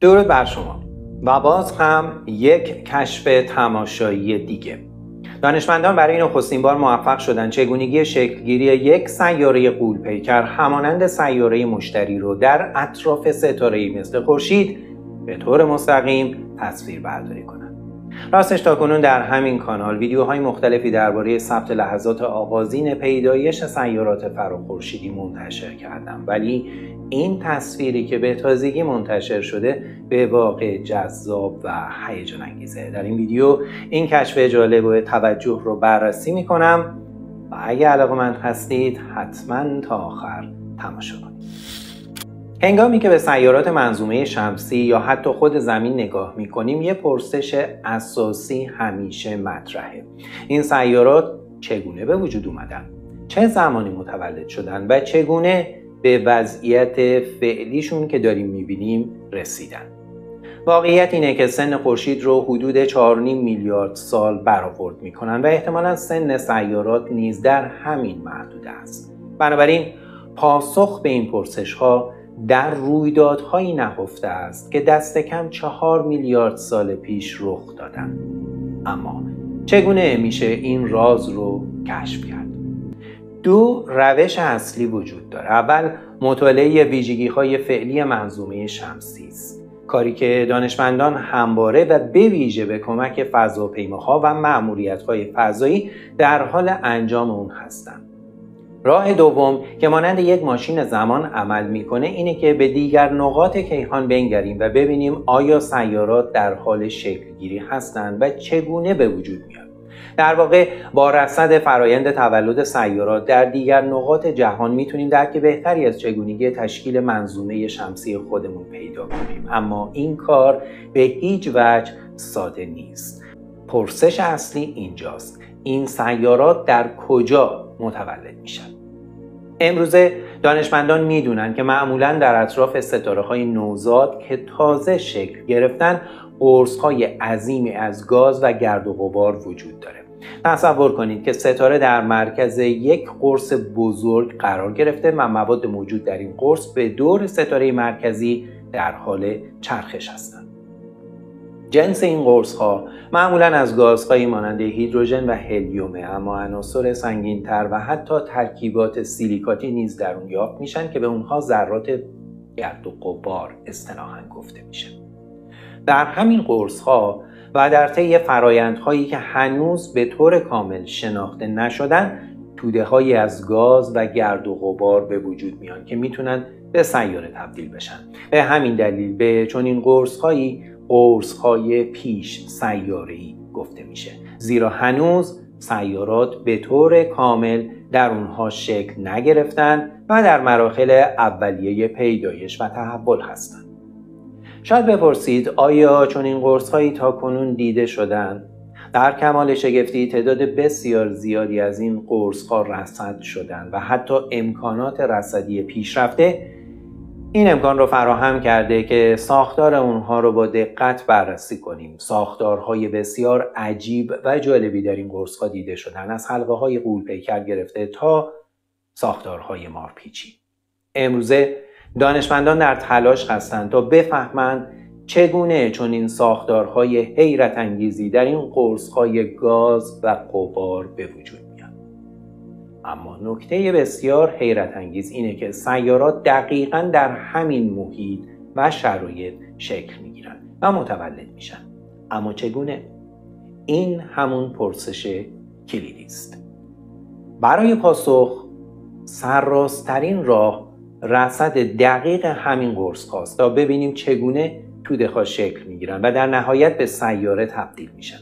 درود بر شما و باز هم یک کشف تماشایی دیگه. دانشمندان برای نخستین بار موفق شدن چگونگی شکلگیری یک سیاره غول‌پیکر همانند سیاره مشتری رو در اطراف ستاره‌ای مثل خورشید به طور مستقیم تصویر برداری کنند. راستش تاکنون در همین کانال ویدیوهای مختلفی درباره ثبت لحظات آغازین پیدایش سیارات فراخورشیدی منتشر کردم، ولی این تصویری که به تازگی منتشر شده به واقع جذاب و هیجان انگیزه. در این ویدیو این کشف جالب و توجه رو بررسی میکنم و اگه علاقه‌مند هستید حتما تا آخر تماشا کنید. هنگامی که به سیارات منظومه شمسی یا حتی خود زمین نگاه میکنیم یه پرسش اساسی همیشه مطرحه. این سیارات چگونه به وجود اومدن؟ چه زمانی متولد شدن و چگونه به وضعیت فعلیشون که داریم میبینیم رسیدن؟ واقعیت اینه که سن خورشید رو حدود 4.5 میلیارد سال برآورد میکنن و احتمالاً سن سیارات نیز در همین محدوده است. بنابراین پاسخ به این پرسش ها در رویدادهایی نهفته است که دست کم 4 میلیارد سال پیش رخ دادن. اما چگونه میشه این راز رو کشف کرد؟ دو روش اصلی وجود داره. اول مطالعه ویژگی‌های فعلی منظومه شمسی است، کاری که دانشمندان همواره و به ویژه به کمک فضاپیماها و مأموریت‌های فضایی در حال انجام اون هستند. راه دوم که مانند یک ماشین زمان عمل میکنه اینه که به دیگر نقاط کیهان بنگریم و ببینیم آیا سیارات در حال شکلگیری هستند و چگونه به وجود میاد. در واقع با رصد فرایند تولد سیارات در دیگر نقاط جهان میتونیم درک بهتری از چگونگی تشکیل منظومه شمسی خودمون پیدا کنیم. اما این کار به هیچ وجه ساده نیست. پرسش اصلی اینجاست: این سیارات در کجا متولد میشن؟ امروزه دانشمندان میدونن که معمولاً در اطراف ستاره‌های نوزاد که تازه شکل گرفتن قرص‌های عظیمی از گاز و گرد و غبار وجود داره. تصور کنید که ستاره در مرکز یک قرص بزرگ قرار گرفته و مواد موجود در این قرص به دور ستاره مرکزی در حال چرخش هستند. جنس این قرص‌ها معمولاً از گازهایی مانند هیدروژن و هلیوم، اما عناصر سنگین‌تر و حتی ترکیبات سیلیکاتی نیز در اون یافت میشن که به اونها ذرات گرد و غبار اصطلاحاً گفته میشه. در همین قرص‌ها و در طی فرآیندهایی که هنوز به طور کامل شناخته نشدن، توده‌هایی از گاز و گرد و غبار به وجود میان که میتونن به سیاره تبدیل بشن. به همین دلیل به چنین قرص‌های پیش سیاره‌ای گفته میشه، زیرا هنوز سیارات به طور کامل در اونها شکل نگرفتن و در مراحل اولیه پیدایش و تحول هستند. شاید بپرسید آیا چنین قرص‌هایی تاکنون دیده شدن؟ در کمال شگفتی تعداد بسیار زیادی از این قرص‌ها رصد شدن و حتی امکانات رصدی پیشرفته این امکان رو فراهم کرده که ساختار اونها رو با دقت بررسی کنیم. ساختارهای بسیار عجیب و جالبی در این قرص‌ها دیده شدن، از حلقه‌های غول‌پیکر گرفته تا ساختارهای مارپیچی. امروزه دانشمندان در تلاش هستند تا بفهمند چگونه چنین ساختارهای حیرت انگیزی در این قرص‌های گاز و غبار به وجود میاد. اما نکته بسیار حیرت انگیز اینه که سیارات دقیقاً در همین محیط و شرایط شکل میگیرن و متولد میشن. اما چگونه؟ این همون پرسش کلیدی است. برای پاسخ سرراسترین راه رصد دقیق همین قرص هاست تا ببینیم چگونه توده ها شکل میگیرن و در نهایت به سیاره تبدیل میشن.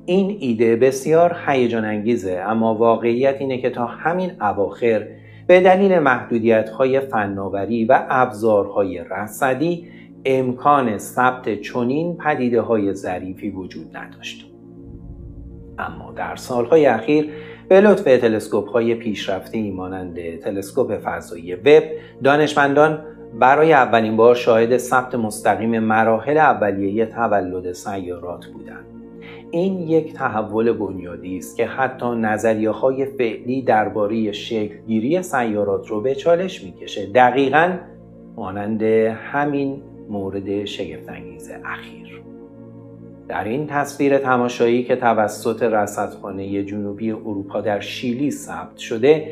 این ایده بسیار هیجان انگیزه، اما واقعیت اینه که تا همین اواخر به دلیل محدودیت‌های فناوری و ابزارهای رصدی امکان ثبت چنین پدیده‌های ظریفی وجود نداشت. اما در سالهای اخیر به لطف تلسکوپ‌های پیشرفته‌ای مانند تلسکوپ فضایی وب، دانشمندان برای اولین بار شاهد ثبت مستقیم مراحل اولیه تولد سیارات بودند. این یک تحول بنیادی است که حتی نظریه‌های فعلی درباره شکل‌گیری سیارات رو به چالش می‌کشه. دقیقاً مانند همین مورد شگفت‌انگیز اخیر. در این تصویر تماشایی که توسط رصدخانه جنوبی اروپا در شیلی ثبت شده،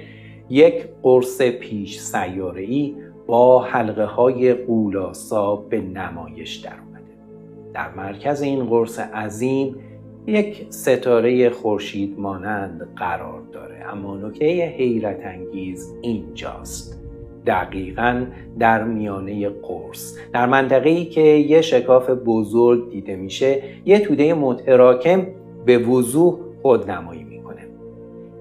یک قرص پیش سیاره‌ای با حلقه‌های غول‌آسا به نمایش در اومده. در مرکز این قرص عظیم یک ستاره خورشید مانند قرار داره، اما نکته حیرت انگیز اینجاست. دقیقاً در میانه قرص، در منطقه‌ای که یه شکاف بزرگ دیده میشه، یه توده متراکم به وضوح خودنمایی میکنه.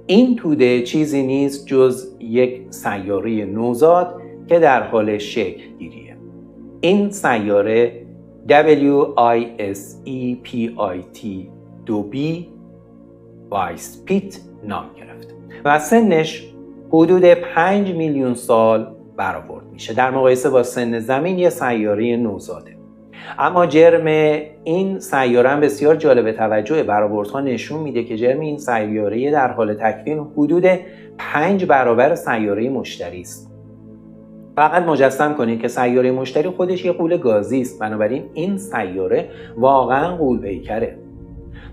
این توده چیزی نیست جز یک سیاره نوزاد که در حال شکل گیریه. این سیاره WISEPIT 2b وایسپیت نام گرفته و سنش حدود 5 میلیون سال برآورد میشه. در مقایسه با سن زمین یه سیاره نوزاده. اما جرم این سیاره هم بسیار جالب توجه. برآوردها نشون میده که جرم این سیاره در حال تکوین حدود 5 برابر سیاره مشتری است. فقط مجسم کنید که سیاره مشتری خودش یه غول گازی است، بنابراین این سیاره واقعا غول پیکره.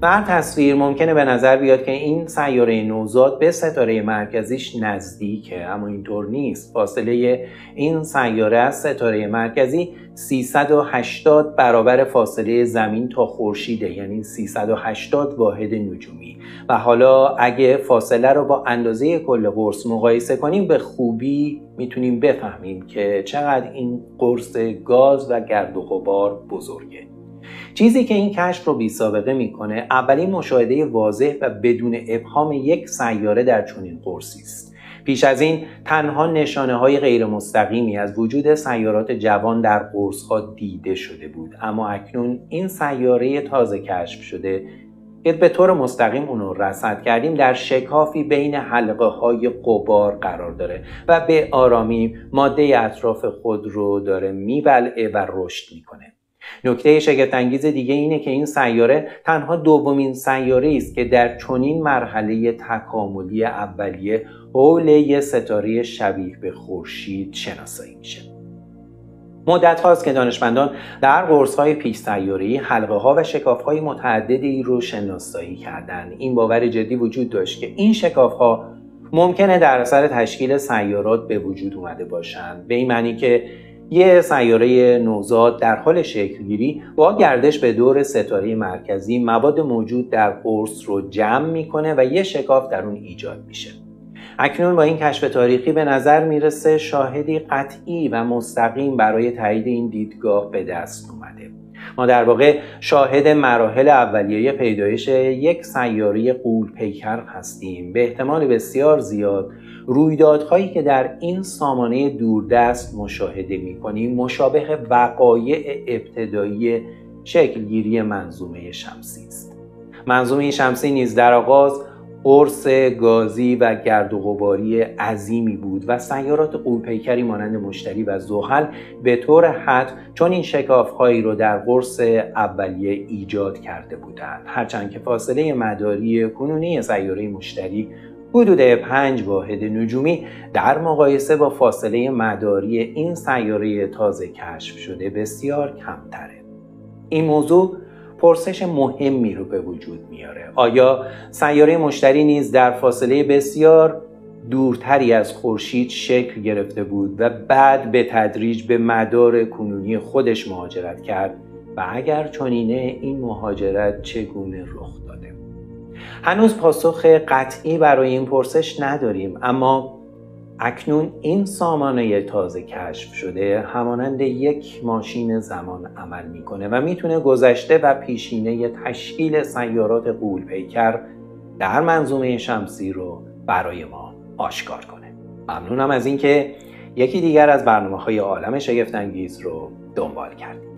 در تصویر ممکنه به نظر بیاد که این سیاره نوزاد به ستاره مرکزیش نزدیکه، اما اینطور نیست. فاصله این سیاره از ستاره مرکزی 380 برابر فاصله زمین تا خورشیده، یعنی 380 واحد نجومی. و حالا اگه فاصله رو با اندازه کل قرص مقایسه کنیم، به خوبی میتونیم بفهمیم که چقدر این قرص گاز و گرد و غبار بزرگه. چیزی که این کشف رو بی سابقه میکنه، اولین مشاهده واضح و بدون ابهام یک سیاره در چنین قرصی است. پیش از این تنها نشانه های غیر مستقیمی از وجود سیارات جوان در قرص ها دیده شده بود، اما اکنون این سیاره تازه کشف شده که به طور مستقیم اون رو رصد کردیم، در شکافی بین حلقه های غبار قرار داره و به آرامی ماده اطراف خود رو داره میبلعه و رشد میکنه. نکته شگفت‌انگیز دیگه اینه که این سیاره تنها دومین سیاره است که در چنین مرحله تکاملی اولیه حول یک ستاره شبیه به خورشید شناسایی میشه. مدت هاست که دانشمندان در قرص‌های پیش سیاره‌ای حلقه‌ها و شکاف‌های متعددی رو شناسایی کردند. این باور جدی وجود داشت که این شکاف‌ها ممکنه در اثر تشکیل سیارات به وجود اومده باشند، به این معنی که یه سیاره نوزاد در حال شکلگیری با گردش به دور ستاره مرکزی مواد موجود در قرص رو جمع میکنه و یه شکاف در اون ایجاد میشه. اکنون با این کشف تاریخی به نظر میرسه شاهدی قطعی و مستقیم برای تایید این دیدگاه به دست اومده. ما در واقع شاهد مراحل اولیه پیدایش یک سیاره غول پیکر هستیم. به احتمال بسیار زیاد رویدادهایی که در این سامانه دوردست مشاهده می‌کنیم مشابه وقایع ابتدایی شکلگیری منظومه شمسی است. منظومه شمسی نیز در آغاز قرص گازی و گرد و غباری عظیمی بود و سیارات غول‌پیکری مانند مشتری و زحل به طور حد چون این شکاف‌هایی رو در قرص اولیه ایجاد کرده بودند، هرچند که فاصله مداری کنونی سیاره مشتری حدود 5 واحد نجومی در مقایسه با فاصله مداری این سیاره تازه کشف شده بسیار کمتره. این موضوع پرسش مهمی رو به وجود میاره. آیا سیاره مشتری نیز در فاصله بسیار دورتری از خورشید شکل گرفته بود و بعد به تدریج به مدار کنونی خودش مهاجرت کرد؟ و اگر چنینه این مهاجرت چگونه رخ داده؟ هنوز پاسخ قطعی برای این پرسش نداریم، اما اکنون این سامانه تازه کشف شده همانند یک ماشین زمان عمل میکنه و میتونه گذشته و پیشینه تشکیل سیارات غول‌پیکر در منظومه شمسی رو برای ما آشکار کنه. ممنونم از اینکه یکی دیگر از برنامه‌های عالم شگفت‌انگیز رو دنبال کردید.